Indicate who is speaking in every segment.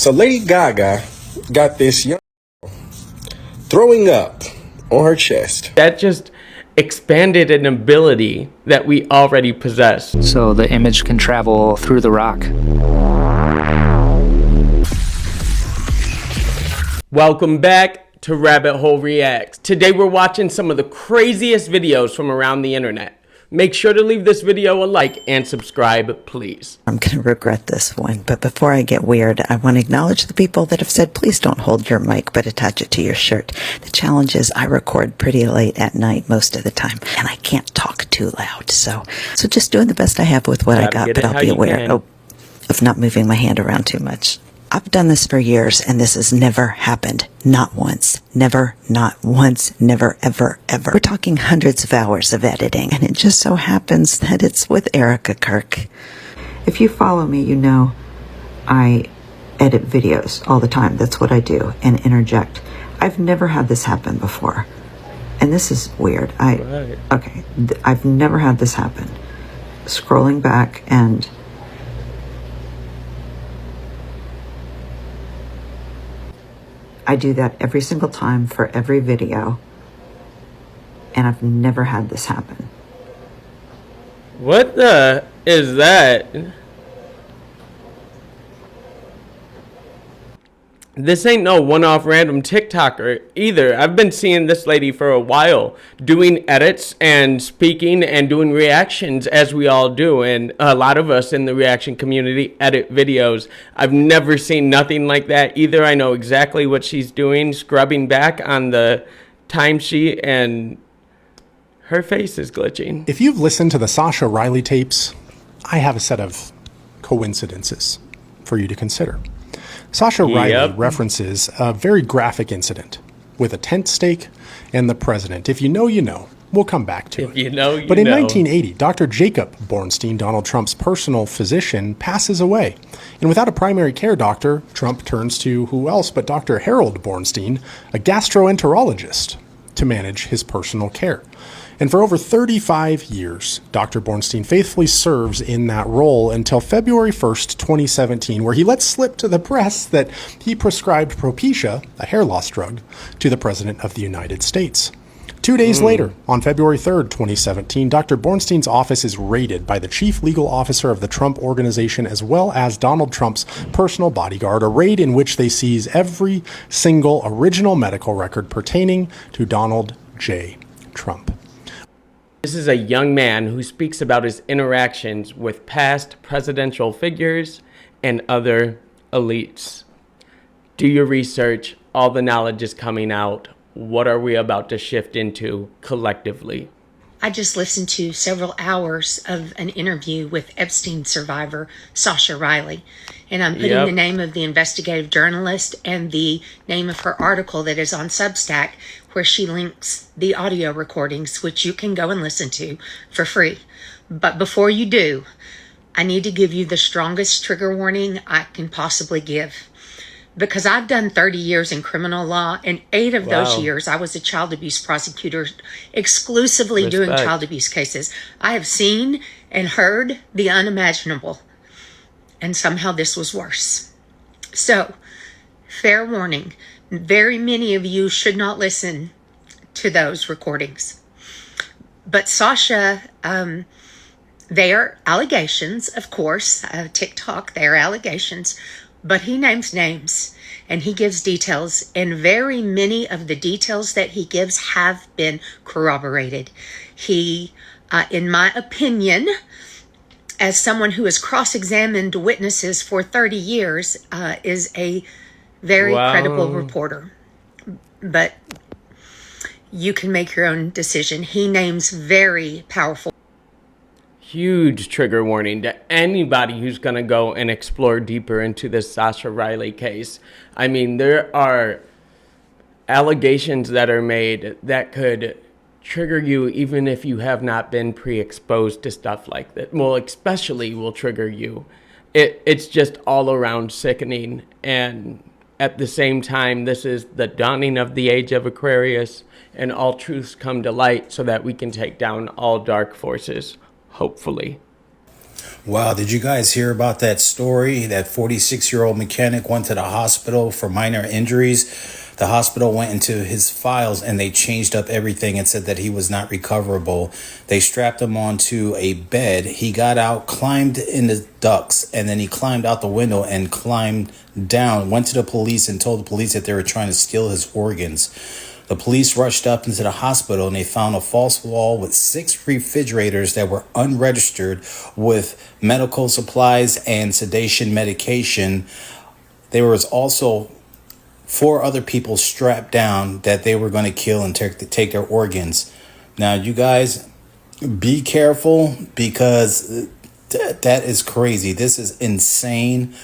Speaker 1: So Lady Gaga got this young throwing up on her chest.
Speaker 2: That just expanded an ability that we already possess.
Speaker 3: So the image can travel through the rock.
Speaker 2: Welcome back to Rabbit Hole Reacts. Today we're watching some of the craziest videos from around the internet. Make sure to leave this video a like and subscribe, please.
Speaker 4: I'm going to regret this one, but before I get weird, I want to acknowledge the people that have said, please don't hold your mic, but attach it to your shirt. The challenge is I record pretty late at night most of the time, and I can't talk too loud. So just doing the best I have with what I got, but I'll be aware of not moving my hand around too much. I've done this for years, and this has never happened. Not once. Never, not once, never, ever, ever. We're talking hundreds of hours of editing, and it just so happens that it's with Erica Kirk. If you follow me, you know I edit videos all the time. That's what I do, and interject. I've never had this happen before, and this is weird. I've never had this happen. Scrolling back and... I do that every single time for every video, and I've never had this happen.
Speaker 2: What the is that? This ain't no one-off random TikToker either. I've been seeing this lady for a while doing edits and speaking and doing reactions as we all do. And a lot of us in the reaction community edit videos. I've never seen nothing like that either. I know exactly what she's doing, scrubbing back on the timesheet, and her face is glitching.
Speaker 5: If you've listened to the Sasha Riley tapes, I have a set of coincidences for you to consider. Sasha Riley references a very graphic incident with a tent stake and the president. If you know, you know. We'll come back to it.
Speaker 2: If you know, you know.
Speaker 5: But in 1980, Dr. Jacob Bornstein, Donald Trump's personal physician, passes away. And without a primary care doctor, Trump turns to who else but Dr. Harold Bornstein, a gastroenterologist, to manage his personal care. And for over 35 years, Dr. Bornstein faithfully serves in that role until February 1st, 2017, where he lets slip to the press that he prescribed Propecia, a hair loss drug, to the President of the United States. 2 days later, on February 3rd, 2017, Dr. Bornstein's office is raided by the chief legal officer of the Trump Organization as well as Donald Trump's personal bodyguard, a raid in which they seize every single original medical record pertaining to Donald J. Trump.
Speaker 2: This is a young man who speaks about his interactions with past presidential figures and other elites. Do your research. All the knowledge is coming out. What are we about to shift into collectively?
Speaker 6: I just listened to several hours of an interview with Epstein survivor Sasha Riley, and I'm putting the name of the investigative journalist and the name of her article that is on Substack, where she links the audio recordings, which you can go and listen to for free. But before you do, I need to give you the strongest trigger warning I can possibly give. Because I've done 30 years in criminal law, and 8 of those years I was a child abuse prosecutor exclusively doing child abuse cases. I have seen and heard the unimaginable, and somehow this was worse. So, fair warning, very many of you should not listen to those recordings. But Sasha, they are allegations, of course, TikTok, they are allegations. But he names names and he gives details, and very many of the details that he gives have been corroborated. He, in my opinion, as someone who has cross-examined witnesses for 30 years, is a very credible reporter. But you can make your own decision. He names very powerful.
Speaker 2: Huge trigger warning to anybody who's going to go and explore deeper into this Sasha Riley case. I mean, there are allegations that are made that could trigger you even if you have not been pre-exposed to stuff like that. Well, especially will trigger you. It's just all around sickening. And at the same time, this is the dawning of the age of Aquarius, and all truths come to light so that we can take down all dark forces. Hopefully.
Speaker 7: Wow, did you guys hear about that story? That 46-year-old mechanic went to the hospital for minor injuries. The hospital went into his files and they changed up everything and said that he was not recoverable. They strapped him onto a bed. He got out, climbed in the ducts, and then he climbed out the window and climbed down, went to the police and told the police that they were trying to steal his organs. The police rushed up into the hospital and they found a false wall with 6 refrigerators that were unregistered with medical supplies and sedation medication. There was also 4 other people strapped down that they were going to kill and take their organs. Now, you guys, be careful because that is crazy. This is insane.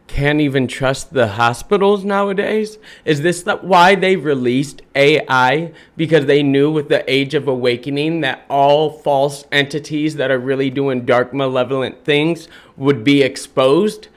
Speaker 2: Can't even trust the hospitals nowadays? Is this why they released AI? Because they knew with the Age of Awakening that all false entities that are really doing dark, malevolent things would be exposed?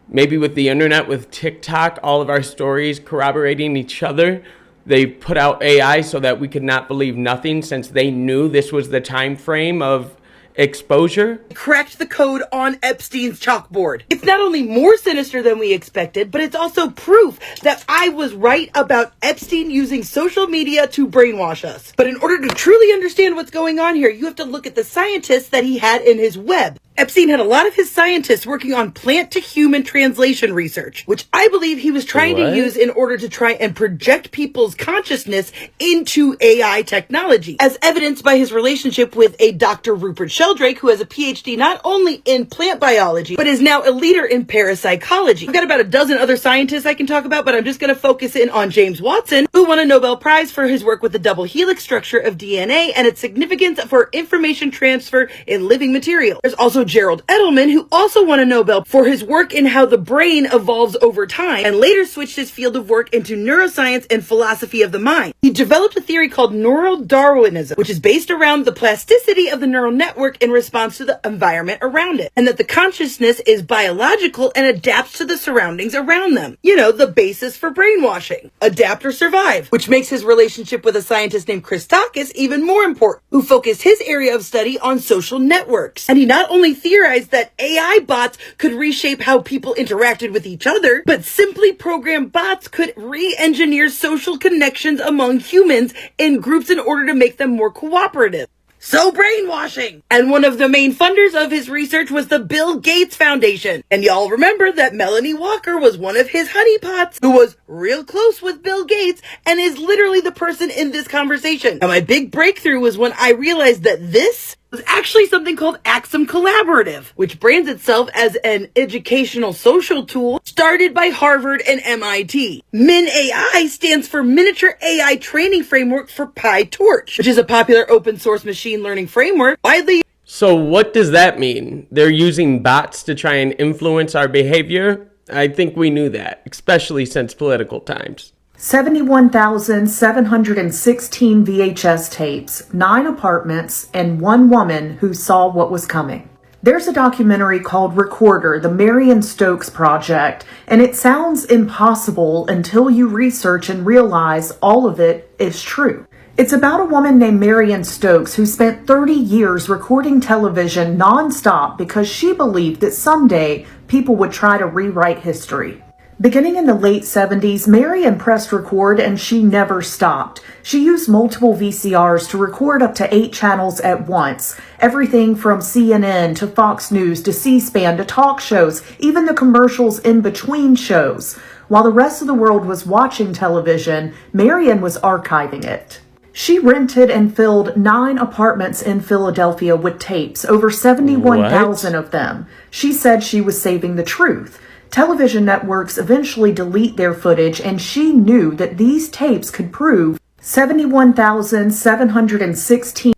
Speaker 2: Maybe with the internet, with TikTok, all of our stories corroborating each other, they put out AI so that we could not believe nothing, since they knew this was the time frame of exposure.
Speaker 8: Cracked the code on Epstein's chalkboard. It's not only more sinister than we expected, but it's also proof that I was right about Epstein using social media to brainwash us. But in order to truly understand what's going on here, you have to look at the scientists that he had in his web. Epstein had a lot of his scientists working on plant-to-human translation research, which I believe he was trying to use in order to try and project people's consciousness into AI technology, as evidenced by his relationship with a Dr. Rupert Sheldrake, who has a PhD not only in plant biology, but is now a leader in parapsychology. I've got about a dozen other scientists I can talk about, but I'm just going to focus in on James Watson, who won a Nobel Prize for his work with the double helix structure of DNA and its significance for information transfer in living material. There's also Gerald Edelman, who also won a Nobel for his work in how the brain evolves over time and later switched his field of work into neuroscience and philosophy of the mind. He developed a theory called neural Darwinism, which is based around the plasticity of the neural network in response to the environment around it, and that the consciousness is biological and adapts to the surroundings around them. You know, the basis for brainwashing. Adapt or survive, which makes his relationship with a scientist named Christakis even more important, who focused his area of study on social networks. And he not only theorized that AI bots could reshape how people interacted with each other, but simply programmed bots could re-engineer social connections among humans in groups in order to make them more cooperative. So brainwashing! And one of the main funders of his research was the Bill Gates Foundation. And y'all remember that Melanie Walker was one of his honeypots, who was real close with Bill Gates and is literally the person in this conversation. And my big breakthrough was when I realized that this was actually something called Axum Collaborative, which brands itself as an educational social tool started by Harvard and MIT. MinAI stands for Miniature AI Training Framework for PyTorch, which is a popular open source machine learning framework widely.
Speaker 2: So what does that mean? They're using bots to try and influence our behavior? I think we knew that, especially since political times.
Speaker 9: 71,716 VHS tapes, 9 apartments, and 1 woman who saw what was coming. There's a documentary called Recorder, the Marion Stokes Project, and it sounds impossible until you research and realize all of it is true. It's about a woman named Marion Stokes who spent 30 years recording television nonstop because she believed that someday people would try to rewrite history. Beginning in the late 70s, Marion pressed record and she never stopped. She used multiple VCRs to record up to 8 channels at once. Everything from CNN to Fox News to C-SPAN to talk shows, even the commercials in between shows. While the rest of the world was watching television, Marion was archiving it. She rented and filled 9 apartments in Philadelphia with tapes, over 71,000 of them. She said she was saving the truth. Television networks eventually delete their footage, and she knew that these tapes could prove 71,716.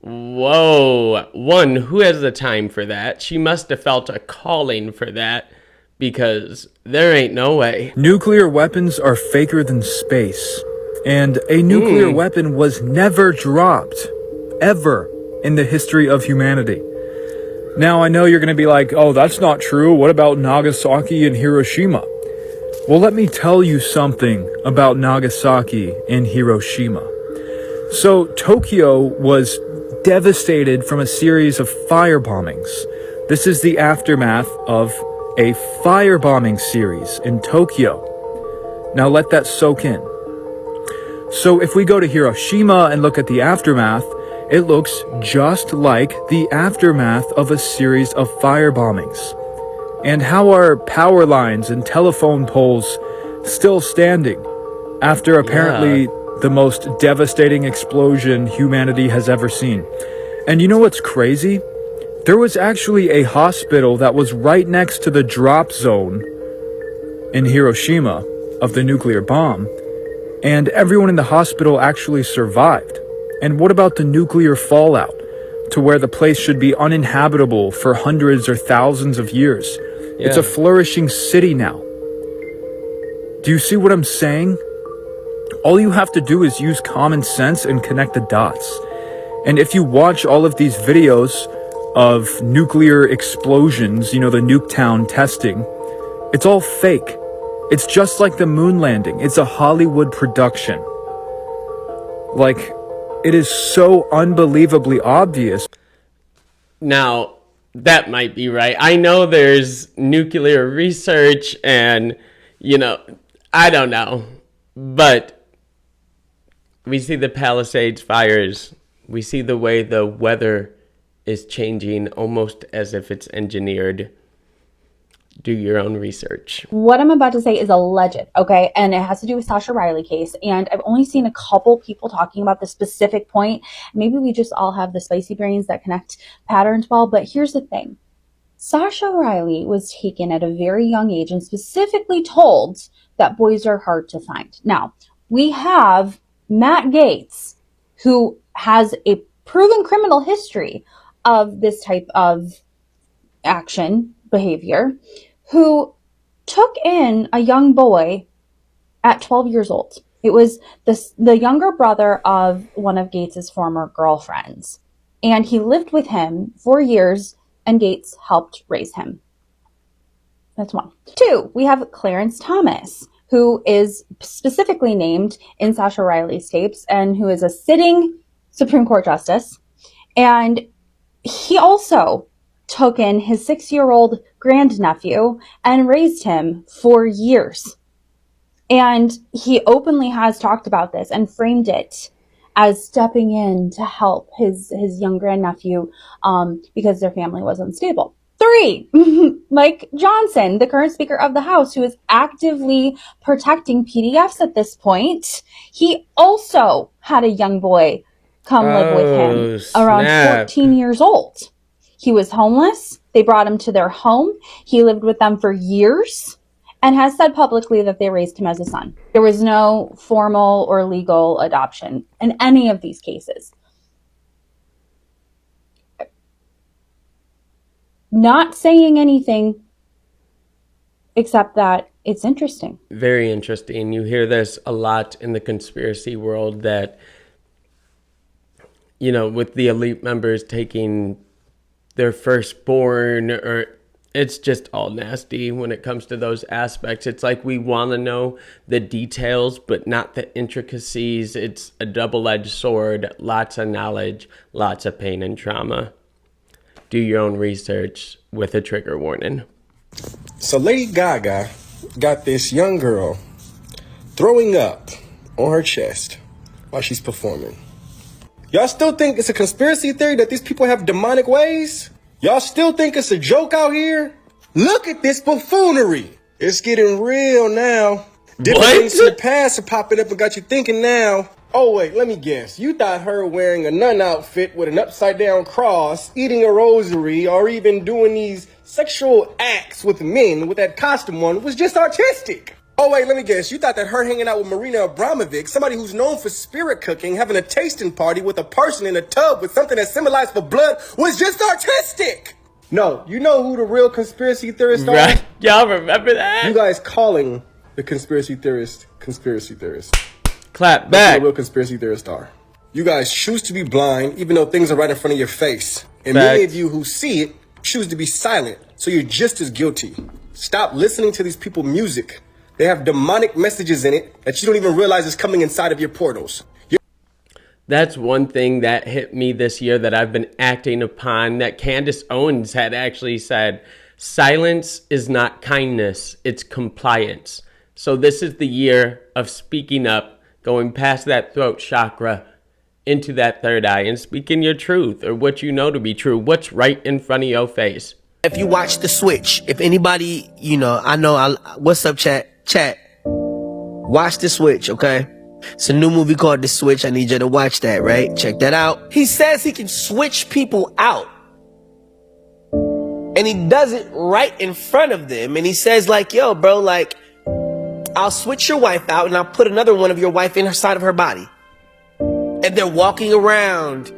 Speaker 2: Whoa. One, who has the time for that? She must have felt a calling for that, because there ain't no way.
Speaker 10: Nuclear weapons are faker than space. And a nuclear weapon was never dropped, ever, in the history of humanity. Now, I know you're going to be like, oh, that's not true. What about Nagasaki and Hiroshima? Well, let me tell you something about Nagasaki and Hiroshima. So, Tokyo was devastated from a series of fire bombings. This is the aftermath of a firebombing series in Tokyo. Now let that soak in. So if we go to Hiroshima and look at the aftermath, it looks just like the aftermath of a series of firebombings. And how are power lines and telephone poles still standing after apparently the most devastating explosion humanity has ever seen? And you know what's crazy? There was actually a hospital that was right next to the drop zone in Hiroshima of the nuclear bomb, and everyone in the hospital actually survived. And what about the nuclear fallout to where the place should be uninhabitable for hundreds or thousands of years? Yeah. It's a flourishing city now. Do you see what I'm saying? All you have to do is use common sense and connect the dots. And if you watch all of these videos of nuclear explosions, you know, the Nuketown testing, it's all fake. It's just like the moon landing. It's a Hollywood production. Like, it is so unbelievably obvious.
Speaker 2: Now, that might be right. I know there's nuclear research and, you know, I don't know. But we see the Palisades fires. We see the way the weather is changing almost as if it's engineered. Do your own research.
Speaker 11: What I'm about to say is alleged, okay? And it has to do with Sasha Riley case. And I've only seen a couple people talking about the specific point. Maybe we just all have the spicy brains that connect patterns well. But here's the thing. Sasha Riley was taken at a very young age and specifically told that boys are hard to find. Now, we have Matt Gaetz, who has a proven criminal history of this type of action, behavior, who took in a young boy at 12 years old. It was the younger brother of one of Gates's former girlfriends. And he lived with him for years, and Gaetz helped raise him. That's one. Two, we have Clarence Thomas, who is specifically named in Sasha Riley's tapes and who is a sitting Supreme Court justice. And he also took in his 6-year-old grandnephew and raised him for years. And he openly has talked about this and framed it as stepping in to help his young grandnephew because their family was unstable. 3, Mike Johnson, the current Speaker of the House, who is actively protecting PDFs at this point. He also had a young boy come live with him around 14 years old. He was homeless. They brought him to their home. He lived with them for years and has said publicly that they raised him as a son. There was no formal or legal adoption in any of these cases. Not saying anything except that it's interesting.
Speaker 2: Very interesting. You hear this a lot in the conspiracy world that, you know, with the elite members taking their firstborn, or it's just all nasty when it comes to those aspects. It's like we want to know the details, but not the intricacies. It's a double-edged sword, lots of knowledge, lots of pain and trauma. Do your own research with a trigger warning.
Speaker 1: So Lady Gaga got this young girl throwing up on her chest while she's performing. Y'all still think it's a conspiracy theory that these people have demonic ways? Y'all still think it's a joke out here? Look at this buffoonery. It's getting real now. Different things in the past are popping up and got you thinking now. Oh, wait, let me guess. You thought her wearing a nun outfit with an upside down cross, eating a rosary, or even doing these sexual acts with men with that costume on was just artistic. Oh, wait, let me guess. You thought that her hanging out with Marina Abramovic, somebody who's known for spirit cooking, having a tasting party with a person in a tub with something that symbolized for blood was just artistic. No, you know who the real conspiracy theorists are?
Speaker 2: Right. Y'all remember that?
Speaker 1: You guys calling the conspiracy theorists.
Speaker 2: Clap back.
Speaker 1: That's who the real conspiracy theorists are. You guys choose to be blind even though things are right in front of your face. And many of you who see it choose to be silent, so you're just as guilty. Stop listening to these people's music. They have demonic messages in it that you don't even realize is coming inside of your portals.
Speaker 2: That's one thing that hit me this year that I've been acting upon, that Candace Owens had actually said, silence is not kindness, it's compliance. So this is the year of speaking up, going past that throat chakra into that third eye and speaking your truth, or what you know to be true, what's right in front of your face.
Speaker 12: If you watch The Switch, if anybody, what's up, chat? Watch The Switch, okay? It's a new movie called The Switch. I need you to watch that, right? Check that out. He says he can switch people out. And he does it right in front of them. And he says like, yo, bro, like, I'll switch your wife out and I'll put another one of your wife inside of her body. And they're walking around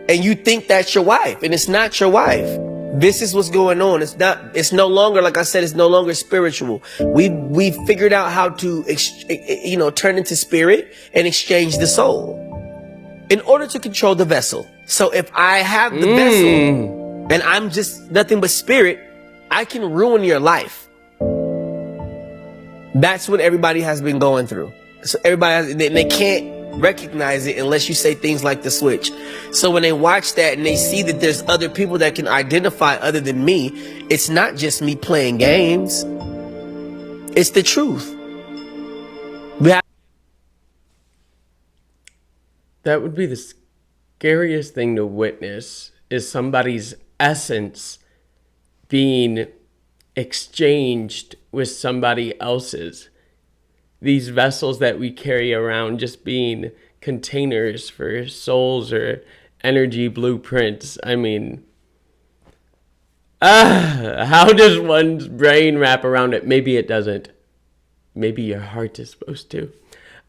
Speaker 12: and you think that's your wife and it's not your wife. This is what's going on. It's no longer, like I said, it's no longer spiritual. We figured out how to, turn into spirit and exchange the soul in order to control the vessel. So if I have the vessel and I'm just nothing but spirit, I can ruin your life. That's what everybody has been going through. So they can't recognize it unless you say things like The Switch. So when they watch that and they see that there's other people that can identify other than me, it's not just me playing games. It's the truth.
Speaker 2: That would be the scariest thing to witness, is somebody's essence being exchanged with somebody else's. These vessels that we carry around just being containers for souls or energy blueprints. I mean, how does one's brain wrap around it? Maybe it doesn't. Maybe your heart is supposed to.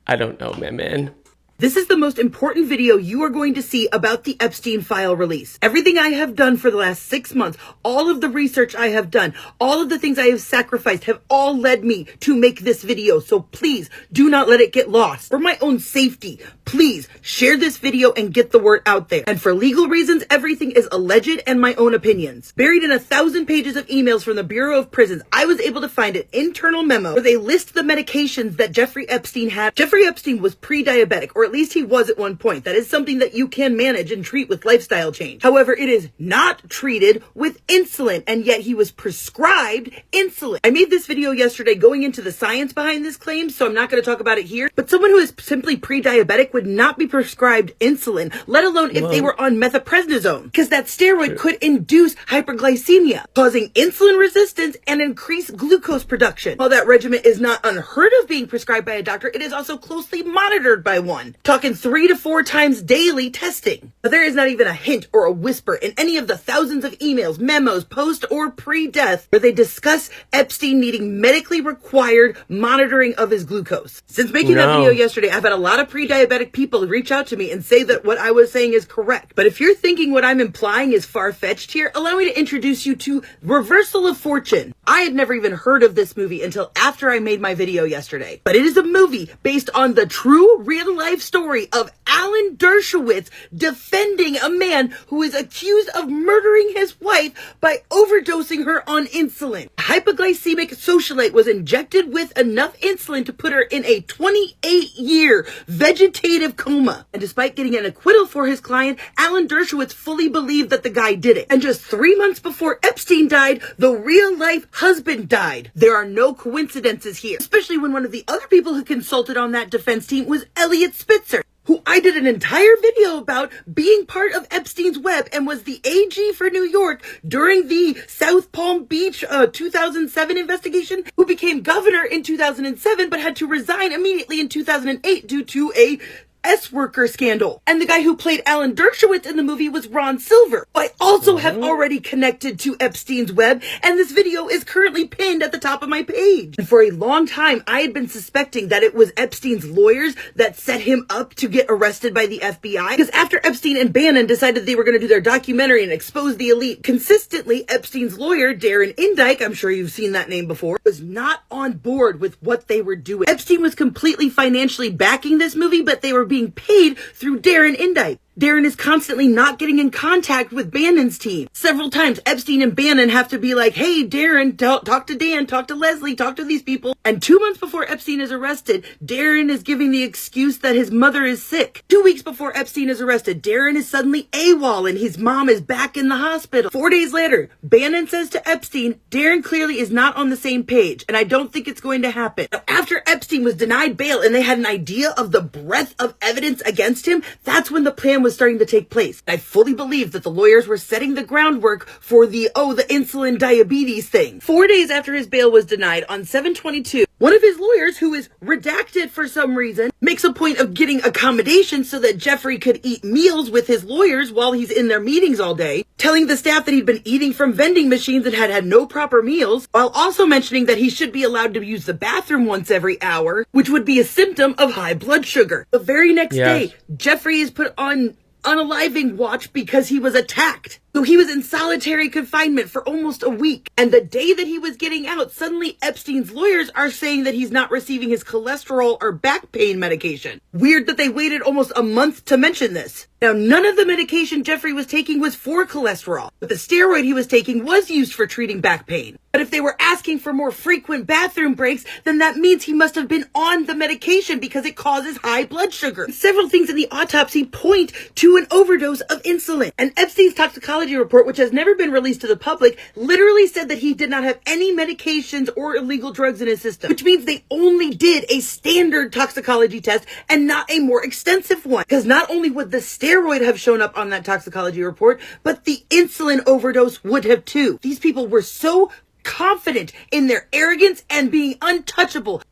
Speaker 2: I don't know, man.
Speaker 8: This is the most important video you are going to see about the Epstein file release. Everything I have done for the last 6 months, all of the research I have done, all of the things I have sacrificed have all led me to make this video. So please do not let it get lost. For my own safety, please share this video and get the word out there. And for legal reasons, everything is alleged and my own opinions. Buried in 1,000 pages of emails from the Bureau of Prisons, I was able to find an internal memo where they list the medications that Jeffrey Epstein had. Jeffrey Epstein was pre-diabetic, or at least he was at one point. That is something that you can manage and treat with lifestyle change. However, it is not treated with insulin, and yet he was prescribed insulin. I made this video yesterday going into the science behind this claim, so I'm not going to talk about it here, but someone who is simply pre-diabetic would not be prescribed insulin, let alone if they were on methoprednisone, because that steroid could induce hyperglycemia, causing insulin resistance and increase glucose production. While that regimen is not unheard of being prescribed by a doctor, it is also closely monitored by one. Talking 3 to 4 times daily testing. But there is not even a hint or a whisper in any of the thousands of emails, memos, post or pre-death where they discuss Epstein needing medically required monitoring of his glucose. Since making that video yesterday, I've had a lot of pre-diabetic people reach out to me and say that what I was saying is correct. But if you're thinking what I'm implying is far-fetched here, allow me to introduce you to Reversal of Fortune. I had never even heard of this movie until after I made my video yesterday. But it is a movie based on the true real-life story of Alan Dershowitz defending a man who is accused of murdering his wife by overdosing her on insulin. A hypoglycemic socialite was injected with enough insulin to put her in a 28-year vegetative coma. And despite getting an acquittal for his client, Alan Dershowitz fully believed that the guy did it. And just 3 months before Epstein died, the real-life husband died. There are no coincidences here, especially when one of the other people who consulted on that defense team was Elliot Spitzer, who I did an entire video about being part of Epstein's web and was the AG for New York during the South Palm Beach 2007 investigation, who became governor in 2007 but had to resign immediately in 2008 due to a S-worker scandal. And the guy who played Alan Dershowitz in the movie was Ron Silver, who I also have already connected to Epstein's web, and this video is currently pinned at the top of my page. And for a long time, I had been suspecting that it was Epstein's lawyers that set him up to get arrested by the FBI, because after Epstein and Bannon decided they were going to do their documentary and expose the elite, consistently, Epstein's lawyer, Darren Indyke, I'm sure you've seen that name before, was not on board with what they were doing. Epstein was completely financially backing this movie, but they were being paid through Darren Indyke. Darren is constantly not getting in contact with Bannon's team. Several times, Epstein and Bannon have to be like, hey, Darren, talk to Dan, talk to Leslie, talk to these people. And 2 months before Epstein is arrested, Darren is giving the excuse that his mother is sick. 2 weeks before Epstein is arrested, Darren is suddenly AWOL and his mom is back in the hospital. 4 days later, Bannon says to Epstein, Darren clearly is not on the same page, and I don't think it's going to happen. Now, after Epstein was denied bail and they had an idea of the breadth of evidence against him, that's when the plan was starting to take place. I fully believe that the lawyers were setting the groundwork for the insulin diabetes thing. 4 days after his bail was denied, on 7/22, one of his lawyers, who is redacted for some reason, makes a point of getting accommodations so that Jeffrey could eat meals with his lawyers while he's in their meetings all day, telling the staff that he'd been eating from vending machines and had had no proper meals, while also mentioning that he should be allowed to use the bathroom once every hour, which would be a symptom of high blood sugar. The very next day, Jeffrey is put on unaliving watch because he was attacked. So he was in solitary confinement for almost a week. And the day that he was getting out, suddenly Epstein's lawyers are saying that he's not receiving his cholesterol or back pain medication. Weird that they waited almost a month to mention this. Now, none of the medication Jeffrey was taking was for cholesterol, but the steroid he was taking was used for treating back pain. But if they were asking for more frequent bathroom breaks, then that means he must have been on the medication because it causes high blood sugar. Several things in the autopsy point to an overdose of insulin. And Epstein's toxicology report, which has never been released to the public, literally said that he did not have any medications or illegal drugs in his system, which means they only did a standard toxicology test and not a more extensive one. Because not only would the steroid have shown up on that toxicology report, but the insulin overdose would have too. These people were so confident in their arrogance and being untouchable.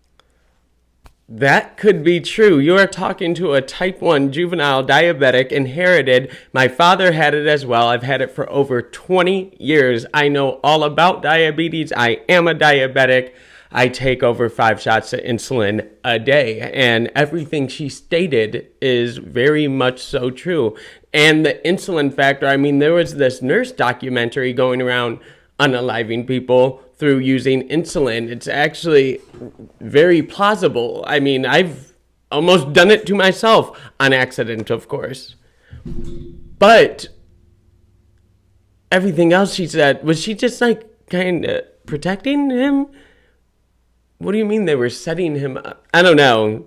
Speaker 2: That could be true. You are talking to a type 1 juvenile diabetic, inherited. My father had it as well. I've had it for over 20 years. I know all about diabetes. I am a diabetic. I take over 5 shots of insulin a day. And everything she stated is very much so true. And the insulin factor, I mean, there was this nurse documentary going around unaliving people through using insulin. It's actually very plausible. I mean, I've almost done it to myself on accident, of course. But everything else she said, was she just like kind of protecting him? What do you mean they were setting him up? I don't know.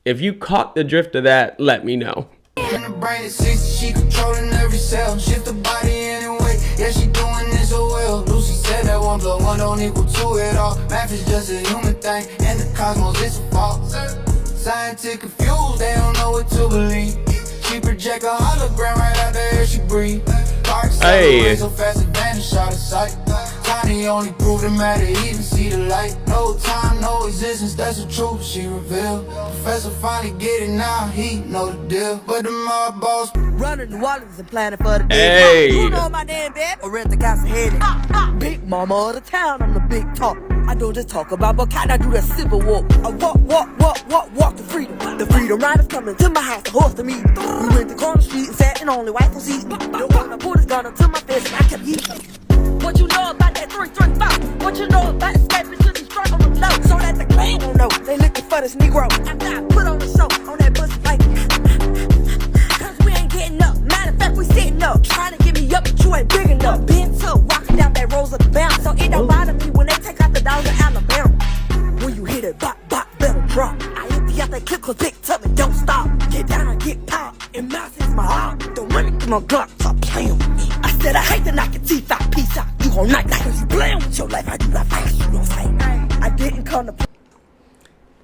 Speaker 2: If you caught the drift of that, let me know.
Speaker 13: In the brain is 60, she controlling every cell. Shift the body anyway, yeah, she doing this so well. Lucy said that 1 + 1 don't equal 2 at all. Math is just a human thing, and the cosmos is a fault. Scientific confused, they don't know what to believe. She project a hologram right out the air she breathe. Dark side so fast it vanish out of sight. Tiny only prove the matter, even see the light. No time, no existence, that's the truth she revealed. Professor finally get it now, he know the deal. But the mob boss running the wallets and planning for the day. You know my name, babe, or rent the castle headed. Big mama of the town, I'm the big talk. I don't just talk about, but can I do the civil walk? I walk to freedom. The freedom riders coming to my house, the horse to meet. We went to corner street and sat in only white on seat. The one I put his gun up to my face and I kept eating. What you know about that 335? What you know about escaping to the strike on the low? So that the clan don't know. They looking for this Negro. After I put on the show on that pussy like, cause we ain't getting up. Matter of fact, we sitting up. Trying to get me up, but you ain't big enough. Been tough, walking down that rows of the bounce. So it don't bother me when they take out the dollars of Alabama. When you hit it, bop, better drop. I empty out that clip, cause Big Tubby don't stop. Get down, get popped, and mouse is my heart. Don't run it through my Glock, stop playing with me. I said I hate to knock your teeth out, peace out. You gon' knock cause you playing with your life. I do not fight, you don't fight. I didn't come to...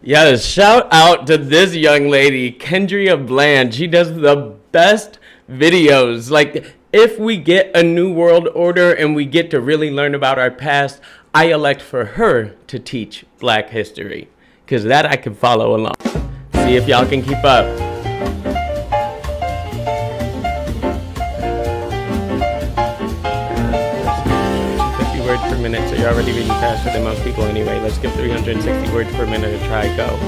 Speaker 2: Yeah, shout out to this young lady, Kendria Bland. She does the best videos. Like, if we get a new world order and we get to really learn about our past, I elect for her to teach Black history, because that I can follow along. See if y'all can keep up. 50 words per minute, so you're already reading faster than most people anyway. Let's give 360 words per minute a try. Go.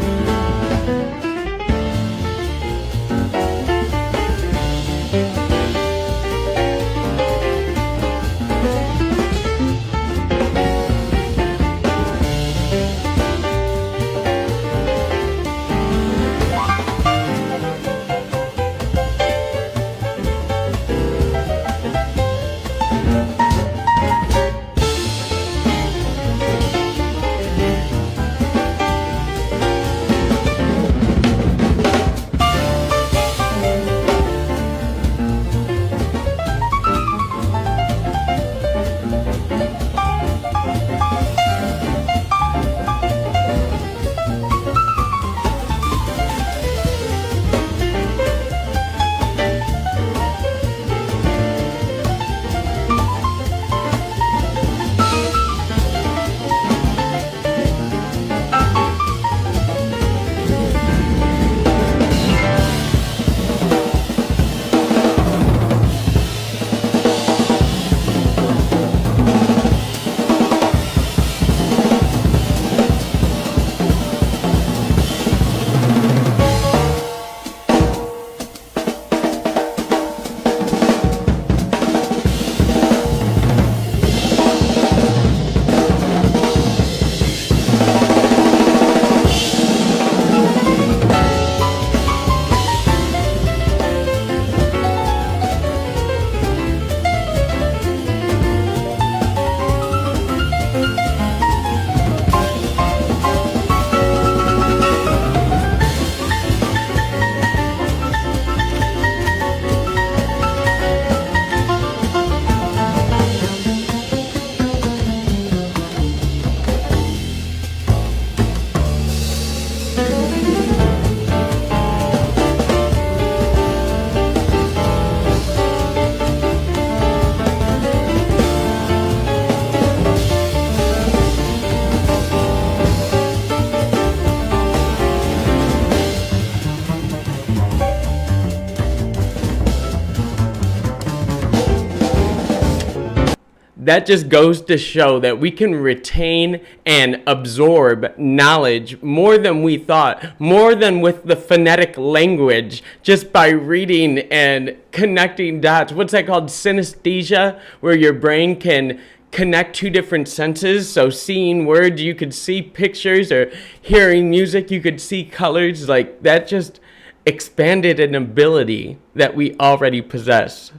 Speaker 2: That just goes to show that we can retain and absorb knowledge more than we thought, more than with the phonetic language, just by reading and connecting dots. What's that called? Synesthesia, where your brain can connect two different senses. So seeing words, you could see pictures, or hearing music, you could see colors. Like, that just expanded an ability that we already possess.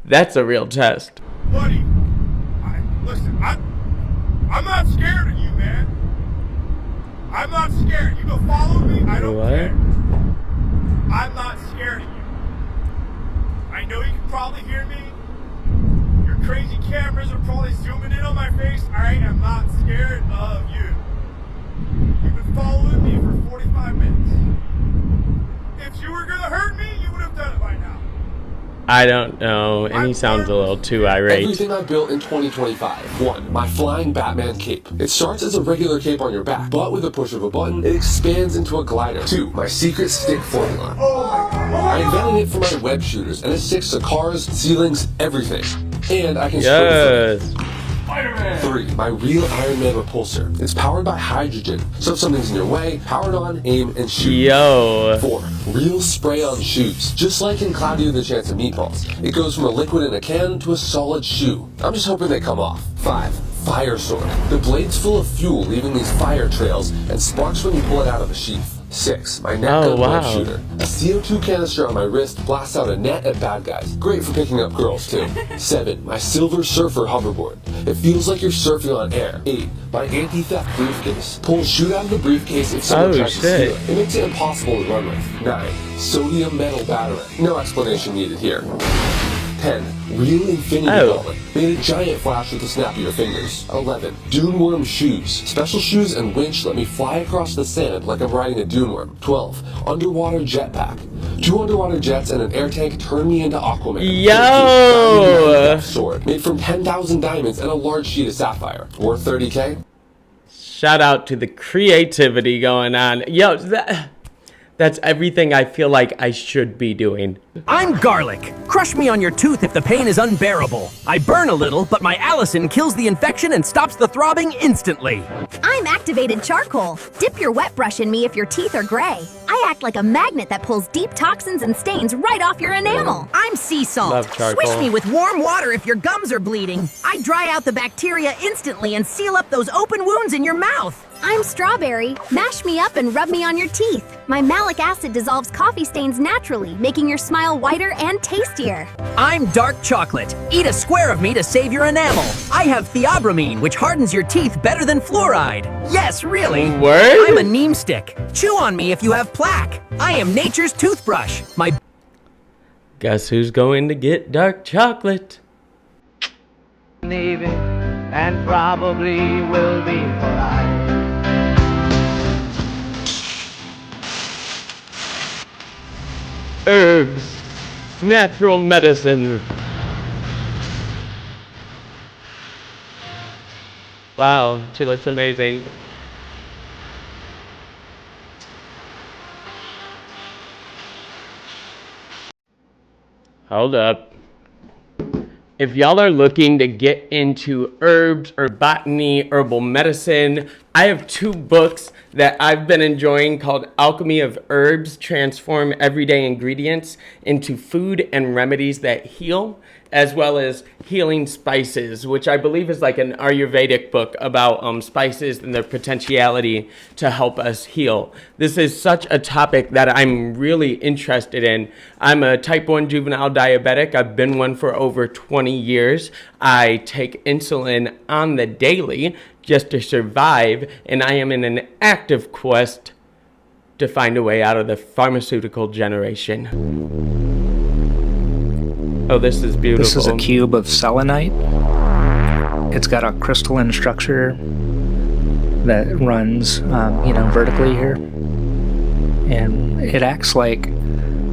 Speaker 2: That's a real test.
Speaker 1: Buddy, listen, I'm not scared of you, man. I'm not scared. You can follow me. I don't care. I'm not scared of you. I know you can probably hear me. Your crazy cameras are probably zooming in on my face. I am not scared of you. You've been following me for 45 minutes. If you were gonna hurt me, you would have done it by now.
Speaker 2: I don't know, and he sounds a little too irate.
Speaker 14: Everything I built in 2025. 1. My flying Batman cape. It starts as a regular cape on your back, but with a push of a button, it expands into a glider. 2. My secret stick formula. I invented it for my web shooters, and it sticks to cars, ceilings, everything. And I can
Speaker 2: Yes.
Speaker 14: Spider-Man! 3. My real Iron Man repulsor. It's powered by hydrogen, so if something's in your way, power it on, aim, and shoot.
Speaker 2: Yo.
Speaker 14: 4. Real spray-on shoes. Just like in Cloudy with a Chance of Meatballs. It goes from a liquid in a can to a solid shoe. I'm just hoping they come off. 5. Fire sword. The blade's full of fuel, leaving these fire trails, and sparks when you pull it out of a sheath. 6. My net gun web shooter. A CO2 canister on my wrist blasts out a net at bad guys. Great for picking up girls, too. 7. My silver surfer hoverboard. It feels like you're surfing on air. 8. My anti-theft briefcase. Pulls shoot out of the briefcase if someone tries to steal it. It makes it impossible to run with. 9. Sodium metal battery. No explanation needed here. 10. Real infinity gauntlet. Made a giant flash with the snap of your fingers. 11. Dune worm shoes. Special shoes and winch let me fly across the sand like I'm riding a dune worm. 12. Underwater jetpack. 2 underwater jets and an air tank turn me into Aquaman.
Speaker 2: Yo!
Speaker 14: Sword. Made from 10,000 diamonds and a large sheet of sapphire. Worth 30K?
Speaker 2: Shout out to the creativity going on. Yo, that's everything I feel like I should be doing.
Speaker 15: I'm garlic. Crush me on your tooth if the pain is unbearable. I burn a little, but my Allison kills the infection and stops the throbbing instantly.
Speaker 16: I'm activated charcoal. Dip your wet brush in me if your teeth are gray. I act like a magnet that pulls deep toxins and stains right off your enamel.
Speaker 15: I'm sea salt. Swish me with warm water if your gums are bleeding. I dry out the bacteria instantly and seal up those open wounds in your mouth.
Speaker 16: I'm strawberry. Mash me up and rub me on your teeth. My malic acid dissolves coffee stains naturally, making your smile whiter and tastier.
Speaker 15: I'm dark chocolate. Eat a square of me to save your enamel. I have theobramine, which hardens your teeth better than fluoride. Yes, really.
Speaker 2: Word?
Speaker 15: I'm a neem stick. Chew on me if you have plaque. I am nature's toothbrush. My
Speaker 2: Guess who's going to get dark chocolate?
Speaker 17: Navy, and probably will be for life.
Speaker 2: Herbs, natural medicine. Wow, she looks amazing. Hold up. If y'all are looking to get into herbs or botany, herbal medicine, I have 2 books that I've been enjoying called Alchemy of Herbs, Transform Everyday Ingredients into Food and Remedies That Heal, as well as Healing Spices, which I believe is like an Ayurvedic book about spices and their potentiality to help us heal. This is such a topic that I'm really interested in. I'm a type 1 juvenile diabetic. I've been one for over 20 years. I take insulin on the daily just to survive, and I am in an active quest to find a way out of the pharmaceutical generation. Oh, this is beautiful.
Speaker 3: This is a cube of selenite. It's got a crystalline structure that runs, vertically here. And it acts like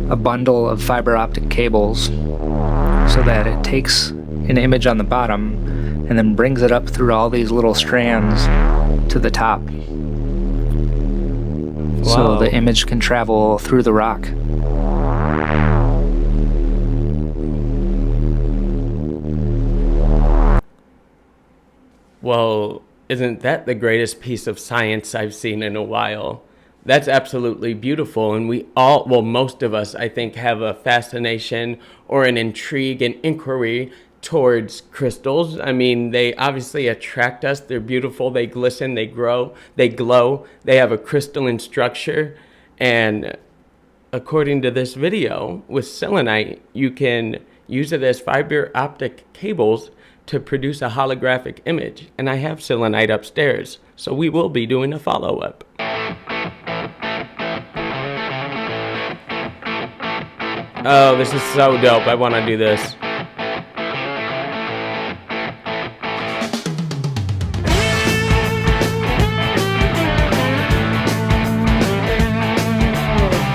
Speaker 3: a bundle of fiber optic cables so that it takes an image on the bottom and then brings it up through all these little strands to the top. Wow. So the image can travel through the rock.
Speaker 2: Well, isn't that the greatest piece of science I've seen in a while? That's absolutely beautiful. And we all, well, most of us, I think, have a fascination or an intrigue and inquiry towards crystals. I mean, they obviously attract us. They're beautiful. They glisten. They glow. They have a crystalline structure. And according to this video, with selenite, you can use it as fiber optic cables to produce a holographic image. And I have selenite upstairs, so we will be doing a follow-up. Oh, this is so dope. I want to do this.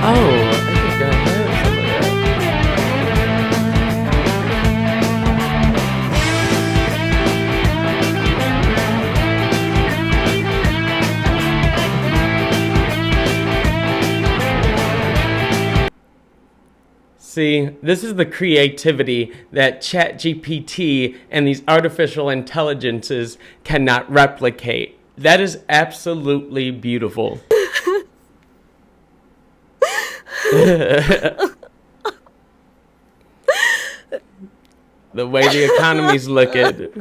Speaker 2: Oh, I think I heard some of that. See, this is the creativity that ChatGPT and these artificial intelligences cannot replicate. That is absolutely beautiful. The way the economy's looking.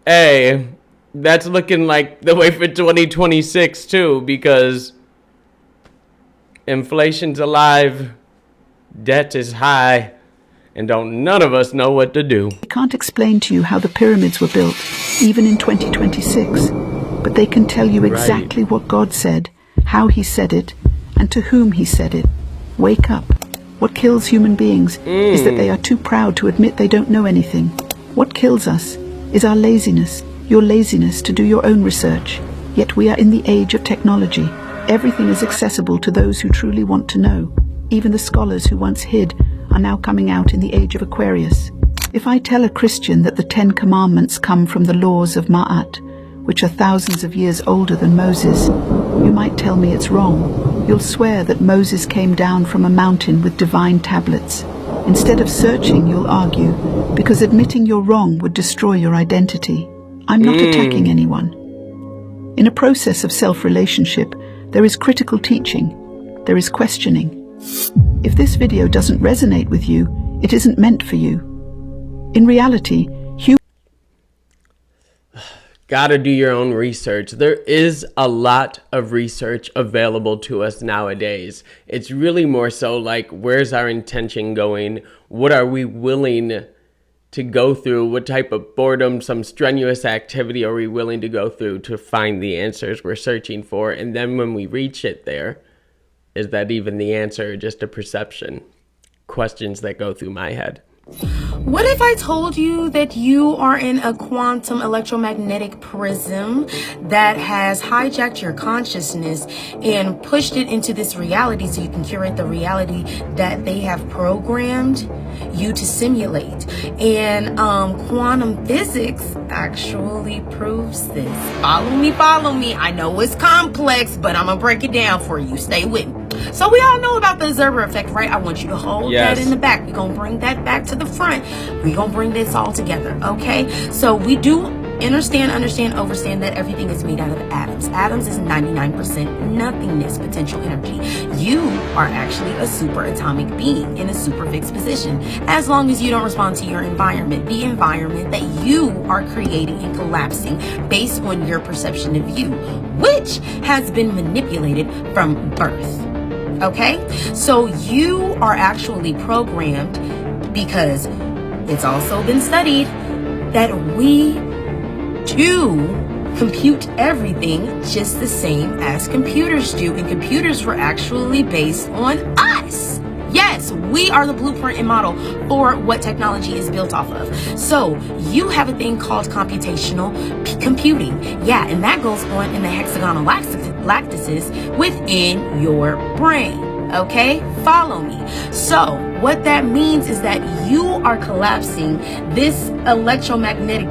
Speaker 2: Hey, that's looking like the way for 2026 too, because inflation's alive, debt is high, and don't none of us know what to do.
Speaker 18: I can't explain to you how the pyramids were built, even in 2026, but they can tell you exactly what God said, how he said it, and to whom he said it. Wake up. What kills human beings is that they are too proud to admit they don't know anything. What kills us is our laziness, your laziness to do your own research. Yet we are in the age of technology. Everything is accessible to those who truly want to know. Even the scholars who once hid are now coming out in the age of Aquarius. If I tell a Christian that the 10 Commandments come from the laws of Ma'at, which are thousands of years older than Moses, you might tell me it's wrong. You'll swear that Moses came down from a mountain with divine tablets. Instead of searching, you'll argue, because admitting you're wrong would destroy your identity. I'm not attacking anyone. In a process of self-relationship, there is critical teaching. There is questioning. If this video doesn't resonate with you, it isn't meant for you. In reality,
Speaker 2: Gotta do your own research. There is a lot of research available to us nowadays. It's really more so like, where's our intention going? What are we willing to go through? What type of boredom, some strenuous activity are we willing to go through to find the answers we're searching for? And then when we reach it there, is that even the answer or just a perception? Questions that go through my head.
Speaker 19: What if I told you that you are in a quantum electromagnetic prism that has hijacked your consciousness and pushed it into this reality so you can curate the reality that they have programmed you to simulate? And quantum physics actually proves this. Follow me. I know it's complex, but I'm gonna break it down for you. Stay with me. So we all know about the observer effect, right? I want you to hold that in the back. We're going to bring that back to the front. We're going to bring this all together, okay? So we do understand, overstand that everything is made out of atoms. Atoms is 99% nothingness, potential energy. You are actually a superatomic being in a super fixed position, as long as you don't respond to your environment, the environment that you are creating and collapsing based on your perception of you, which has been manipulated from birth. Okay, so you are actually programmed, because it's also been studied that we do compute everything just the same as computers do, and computers were actually based on us. Yes, we are the blueprint and model for what technology is built off of. So you have a thing called computational computing. Yeah, and that goes on in the hexagonal lattices within your brain. Okay, follow me. So what that means is that you are collapsing this electromagnetic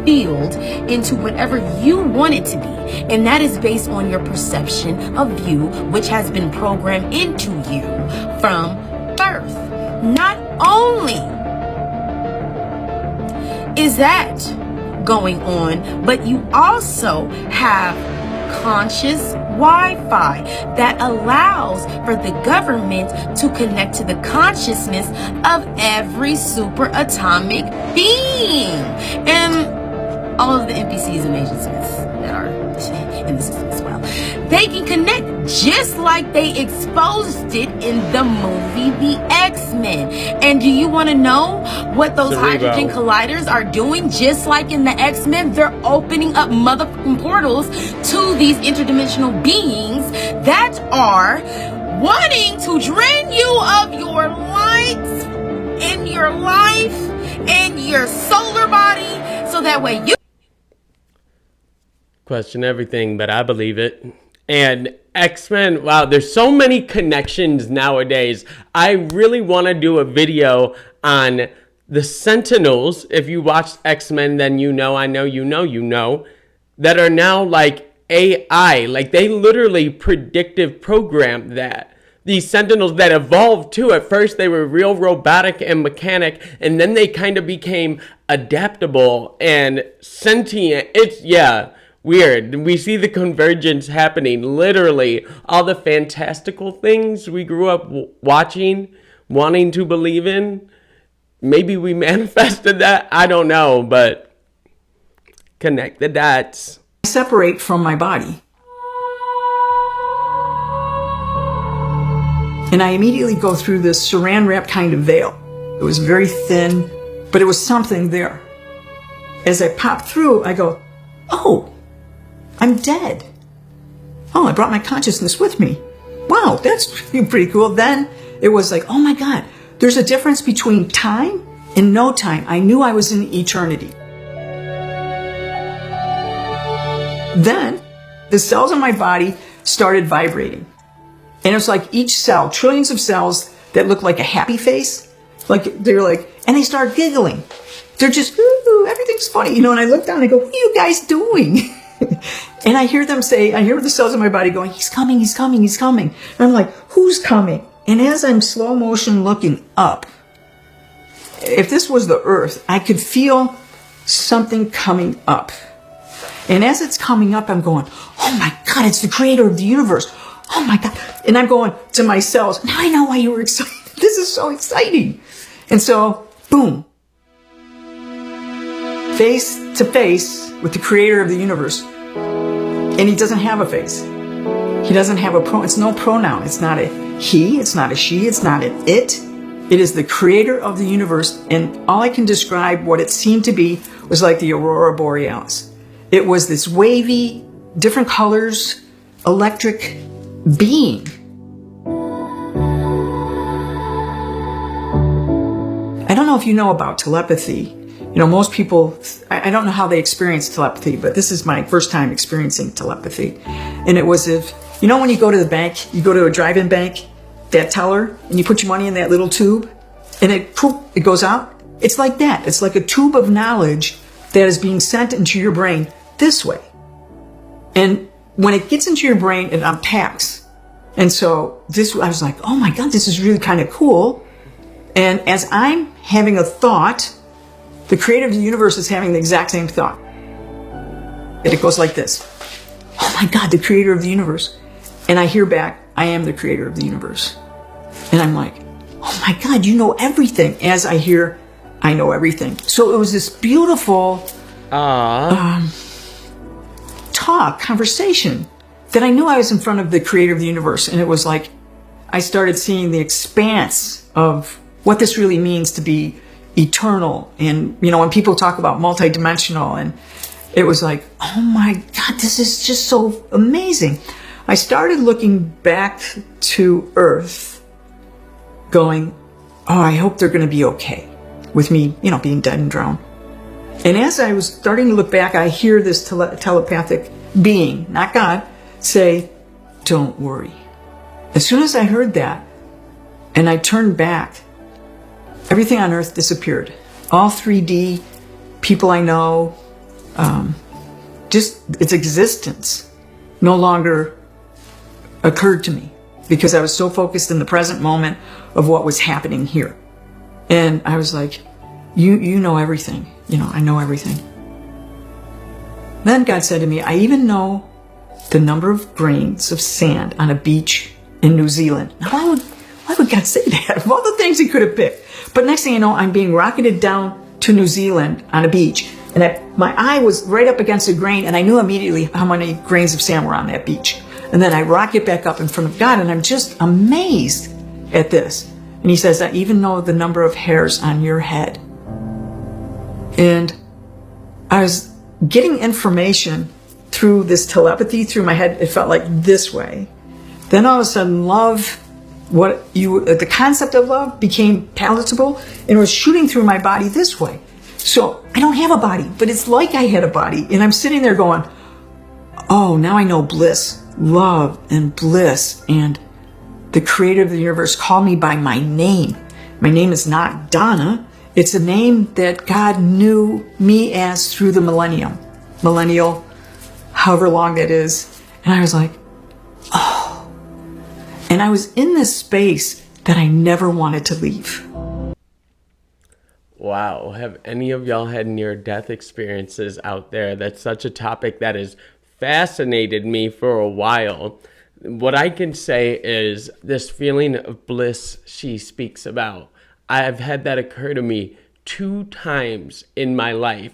Speaker 19: field into whatever you want it to be, and that is based on your perception of you, which has been programmed into you from birth. Not only is that going on, but you also have conscious Wi-Fi that allows for the government to connect to the consciousness of every superatomic being and all of the NPCs and agents that are in the system as well. They can connect just like they exposed it in the movie The X-Men. And do you want to know what those hydrogen colliders are doing? Just like in the X-Men, they're opening up motherfucking portals to these interdimensional beings that are wanting to drain you of your light in your life and your solar body, so that way you
Speaker 2: question everything, but I believe it. And X-Men, wow, there's so many connections nowadays. I really want to do a video on the Sentinels. If you watched X-Men, then you know, I know, you know, that are now like AI. Like they literally predictive programmed that. These Sentinels that evolved too. At first they were real robotic and mechanic, and then they kind of became adaptable and sentient. It's, yeah, weird. We see the convergence happening. Literally, all the fantastical things we grew up watching, wanting to believe in. Maybe we manifested that. I don't know, but connect the dots.
Speaker 20: I separate from my body. And I immediately go through this saran wrap kind of veil. It was very thin, but it was something there. As I pop through, I go, oh, I'm dead. Oh, I brought my consciousness with me. Wow, that's pretty cool. Then it was like, oh my God, there's a difference between time and no time. I knew I was in eternity. Then the cells in my body started vibrating. And it's like each cell, trillions of cells that look like a happy face. Like they're like, and they start giggling. They're just, ooh, everything's funny. You know, and I look down and I go, what are you guys doing? And I hear them say, I hear the cells in my body going, he's coming, he's coming, he's coming. And I'm like, who's coming? And as I'm slow motion looking up, if this was the earth, I could feel something coming up. And as it's coming up, I'm going, oh my God, it's the creator of the universe. Oh my God. And I'm going to my cells. Now I know why you were excited. This is so exciting. And so, boom. Face to face with the creator of the universe. And he doesn't have a face. He doesn't have a pronoun. It's no pronoun. It's not a he. It's not a she. It's not an it. It is the creator of the universe. And all I can describe what it seemed to be was like the aurora borealis. It was this wavy, different colors, electric being. I don't know if you know about telepathy. You know, most people, I don't know how they experience telepathy, but this is my first time experiencing telepathy. And it was if, you know, when you go to the bank, you go to a drive-in bank, that teller, and you put your money in that little tube, and it goes out. It's like that. It's like a tube of knowledge that is being sent into your brain this way. And when it gets into your brain, it unpacks. And so I was like, oh my God, this is really kind of cool. And as I'm having a thought, the creator of the universe is having the exact same thought. And it goes like this. Oh my God, the creator of the universe. And I hear back, I am the creator of the universe. And I'm like, oh my God, you know everything. As I hear, I know everything. So it was this beautiful conversation that I knew I was in front of the creator of the universe. And it was like, I started seeing the expanse of what this really means to be eternal. And, you know, when people talk about multidimensional, and it was like, oh my God, this is just so amazing. I started looking back to Earth going, oh, I hope they're going to be okay with me, you know, being dead and drowned. And as I was starting to look back, I hear this telepathic being, not God, say, don't worry. As soon as I heard that and I turned back, everything on earth disappeared. All 3D, people I know, just its existence no longer occurred to me because I was so focused in the present moment of what was happening here. And I was like, you know everything. You know, I know everything. Then God said to me, I even know the number of grains of sand on a beach in New Zealand. Now, why would God say that? Of all the things he could have picked. But next thing you know, I'm being rocketed down to New Zealand on a beach. And my eye was right up against a grain, and I knew immediately how many grains of sand were on that beach. And then I rocket back up in front of God, and I'm just amazed at this. And he says, I even know the number of hairs on your head. And I was getting information through this telepathy through my head. It felt like this way. Then all of a sudden, love, the concept of love became palatable, and it was shooting through my body this way. So I don't have a body, but it's like I had a body. And I'm sitting there going, oh, now I know bliss, love, and bliss. And the creator of the universe called me by my name. My name is not Donna. It's a name that God knew me as through the millennial, however long that is. And I was like, oh. And I was in this space that I never wanted to leave.
Speaker 2: Wow. Have any of y'all had near-death experiences out there? That's such a topic that has fascinated me for a while. What I can say is this feeling of bliss she speaks about. I've had that occur to me 2 times in my life.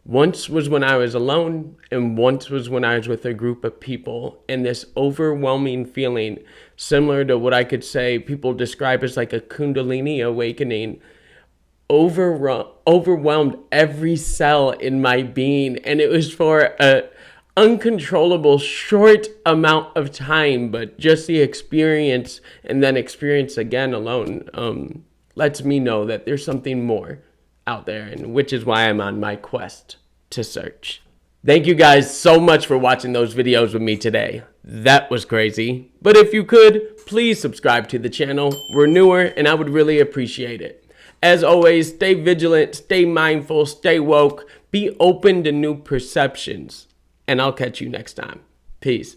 Speaker 2: Once was when I was alone, and once was when I was with a group of people. And this overwhelming feeling, similar to what I could say people describe as like a Kundalini awakening, overwhelmed every cell in my being. And it was for a uncontrollable short amount of time, but just the experience and then experience again alone lets me know that there's something more out there, and which is why I'm on my quest to search. Thank you guys so much for watching those videos with me today. That was crazy. But if you could, please subscribe to the channel. We're newer, and I would really appreciate it. As always, stay vigilant, stay mindful, stay woke, be open to new perceptions, and I'll catch you next time. Peace.